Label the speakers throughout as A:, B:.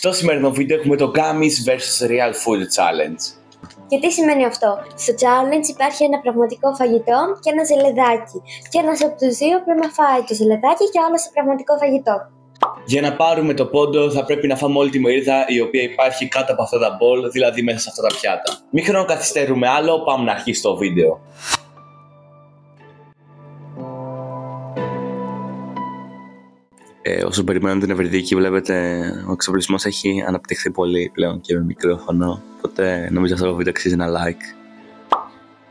A: Στο σημερινό βίντεο έχουμε το Gummies vs Real Food Challenge.
B: Και τι σημαίνει αυτό? Στο challenge υπάρχει ένα πραγματικό φαγητό και ένα ζελεδάκι. Και ένας από τους δύο πρέπει να φάει το ζελεδάκι και ο άλλος το πραγματικό φαγητό.
A: Για να πάρουμε το πόντο θα πρέπει να φάμε όλη τη μερίδα η οποία υπάρχει κάτω από αυτά τα μπολ, δηλαδή μέσα σε αυτά τα πιάτα. Μην χρονοκαθυστερούμε άλλο, πάμε να αρχίσει το βίντεο. Όσο περιμένω την ευρυδίκη, βλέπετε ο εξοπλισμός έχει αναπτυχθεί πολύ πλέον και με μικρόφωνο. Οπότε νομίζω αυτό το βίντεο αξίζει ένα like.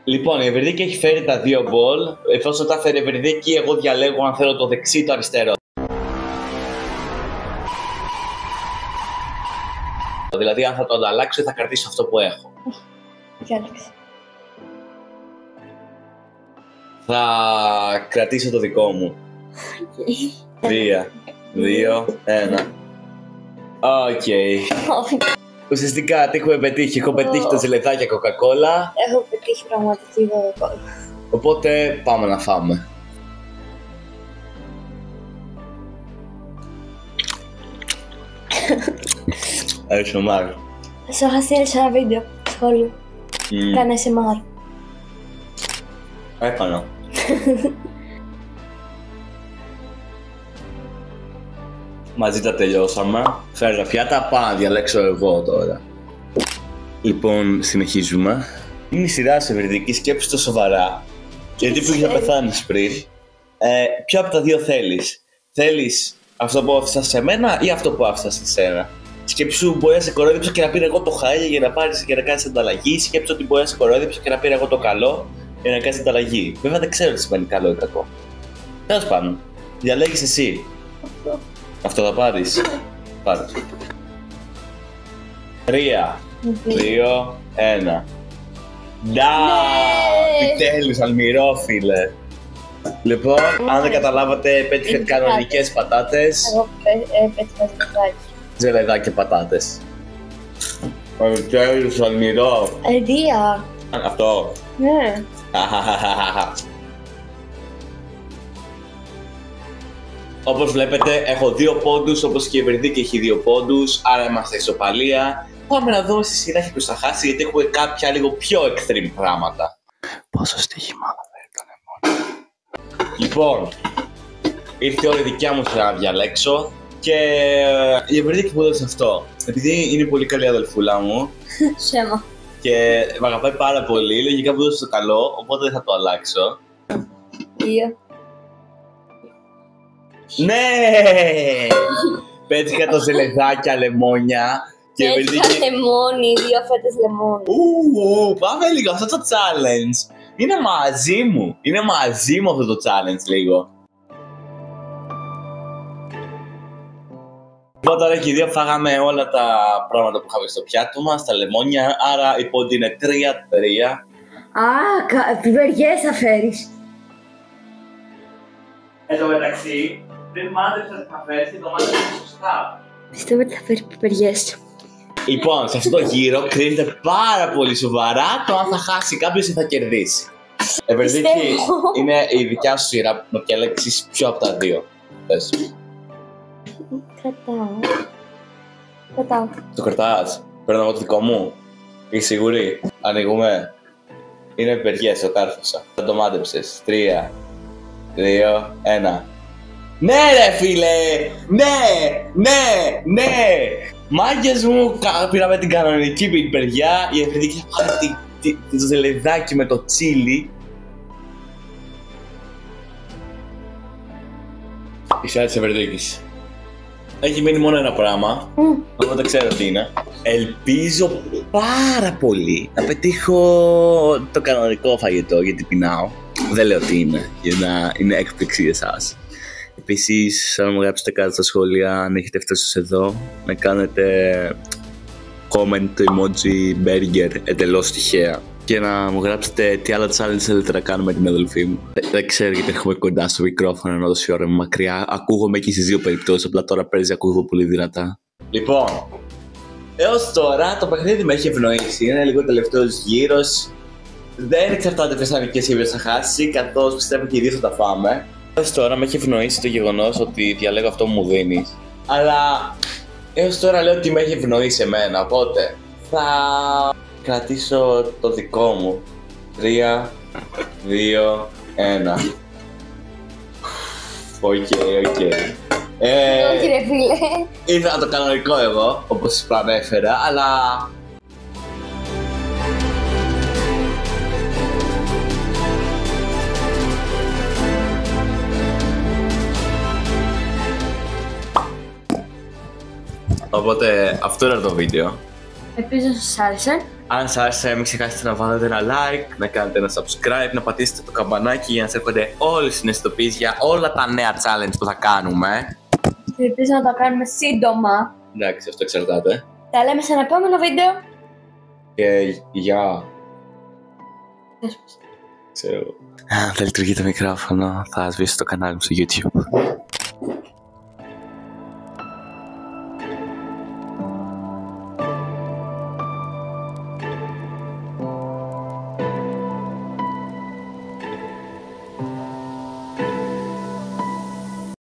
A: Λοιπόν, η ευρυδίκη έχει φέρει τα δύο μπολ. Εφόσον τα φέρει η ευρυδίκη, εγώ διαλέγω αν θέλω το δεξί ή το αριστερό. Δηλαδή, αν θα το ανταλλάξω ή θα κρατήσω αυτό που έχω.
B: Διάλεξε. Θα
A: κρατήσω το δικό μου. 3, 2, 1. Οκ. Ουσιαστικά τι έχουμε πετύχει? Έχω πετύχει το ζελεδάκι κοκακόλα.
B: Έχω πετύχει πραγματική κοκακόλα.
A: Οπότε πάμε να φάμε. ASMR.
B: Σου είχα στείλει σε ένα βίντεο σχόλιο. Κάνε ASMR.
A: Έκανα. Μαζί τα τελειώσαμε. Φέρε τα πιάτα, πάω να διαλέξω εγώ τώρα. Λοιπόν, συνεχίζουμε. Είναι η σειρά σε ευρυδική, σκέψη το σοβαρά. Γιατί πήγες να πεθάνεις πριν. Ποιο από τα δύο θέλεις? Θέλεις αυτό που άφησα σε μένα ή αυτό που άφησα σε σένα? Σκέψου μπορεί να σε κορόιδεψα και να πήρε εγώ το χάλια για να πάρεις και να κάνεις ανταλλαγή. Σκέψου ότι μπορεί να σε κορόιδεψα και να πήρε εγώ το καλό για να κάνεις ανταλλαγή. Βέβαια δεν ξέρω τι σημαίνει καλό ή κακό. Τέλος πάντων, διαλέγεις εσύ. Αυτό θα πάρεις? Πάρε. 3, 2, 1. Ντα! Επιτέλους, αλμυρόφιλε. Λοιπόν, αν δεν καταλάβατε, πέτυχε κανονικές πατάτες.
B: Εγώ πέτυχα ζελεδάκι.
A: Ζελεδάκι και πατάτες. Επιτέλους, αλμυρό.
B: Δία.
A: Αυτό.
B: Ναι.
A: Όπως βλέπετε, έχω 2 πόντους, όπως και η ευρυδίκη έχει 2 πόντους, άρα είμαστε ισοπαλία. Πάμε να δούμε στη σειρά ποιος θα χάσει, γιατί έχουμε κάποια λίγο πιο extreme πράγματα. Πόσο στοίχημα θα φέρει το λεμόνι. Λοιπόν, ήρθε η ώρα η δικιά μου σειρά να διαλέξω και η ευρυδίκη μου έδωσε αυτό. Επειδή είναι πολύ καλή αδελφούλα μου
B: Σέμα.
A: και με αγαπάει πάρα πολύ, λογικά μου έδωσε το καλό, οπότε δεν θα το αλλάξω.
B: 2.
A: Ναι! Πέτυχα το ζελεδάκια λεμόνια.
B: Πέτυχα λεμόνι, 2 φέτες λεμόνι.
A: Πάμε λίγο αυτό το challenge. Είναι μαζί μου. Είναι μαζί μου αυτό το challenge λίγο. Λοιπόν, τώρα και οι δύο φάγαμε όλα τα πράγματα που είχαμε στο πιάτο μας, τα λεμόνια. Άρα η πόντη είναι 3-3.
B: Πιπεριές θα φέρεις.
A: Εν τω μεταξύ, δεν μάντεψα τι θα φέρεις και το μάντεψα σωστά.
B: Πιστεύω ότι θα φέρει πιπεριές.
A: Λοιπόν, σε αυτό το γύρο κρίνεται πάρα πολύ σοβαρά το αν θα χάσει κάποιος ή θα κερδίσει. Ευρυδίκη, είναι η δικιά σου σειρά να διαλέξεις ποιο από τα δύο θες.
B: Κρατάω.
A: Το κρατάς? Παίρνω εγώ το δικό μου. Είσαι σίγουρη? Ανοίγουμε. Είναι πιπεριές, το κάρφωσα. Θα το μάντεψες. 3, 2, 1. Ναι ρε φίλε! Ναι! Μάγκες μου, πήραμε την κανονική πιπεριά. Η ευρυδίκη θα πάρει το ζελεδάκι με το τσίλι. Η σειρά της ευρυδίκης. Έχει μείνει μόνο ένα πράγμα, οπότε ξέρω τι είναι. Ελπίζω πάρα πολύ να πετύχω το κανονικό φαγητό, γιατί πεινάω. Δεν λέω τι είναι, για να είναι έκπληξη για εσάς. Επίσης, αν μου γράψετε κάτω στα σχόλια, αν έχετε φτάσει εδώ, να κάνετε comment το emoji burger εντελώς τυχαία. Και να μου γράψετε τι άλλα challenge θέλετε να κάνουμε με την αδελφή μου. Δεν ξέρω γιατί έρχομαι κοντά στο μικρόφωνο ενώ τόση ώρα είμαι μακριά. Ακούγομαι και στις δύο περιπτώσεις, απλά τώρα παίζει ακούγομαι πολύ δυνατά. Λοιπόν, έως τώρα το παιχνίδι με έχει ευνοήσει. Είναι λίγο τελευταίος γύρος. Δεν εξαρτάται ποιος θα νικήσει ή ποιος θα χάσει, καθώς πιστεύω και οι δύο θα τα φάμε. Έως τώρα με έχει ευνοήσει το γεγονός ότι διαλέγω αυτό που μου δίνεις. Αλλά έως τώρα λέω ότι με έχει ευνοήσει εμένα, οπότε θα κρατήσω το δικό μου. 3, 2, 1. Οκ.
B: Όχι ρε φίλε.
A: Ήθελα το κανονικό εγώ, όπως σας προανέφερα, αλλά... Οπότε αυτό ήταν το βίντεο.
B: Ελπίζω σας άρεσε.
A: Αν σας άρεσε, μην ξεχάσετε να βάλετε ένα like, να κάνετε ένα subscribe, να πατήσετε το καμπανάκι για να σας έρχονται όλες οι συναισθητοποιήσεις για όλα τα νέα challenge που θα κάνουμε.
B: Και ελπίζω να το κάνουμε σύντομα.
A: Εντάξει, αυτό εξαρτάται.
B: Τα λέμε σε ένα επόμενο βίντεο.
A: Και γεια. Ξέρω. Αν δεν λειτουργεί το μικρόφωνο, θα σβήσω το κανάλι μου στο YouTube.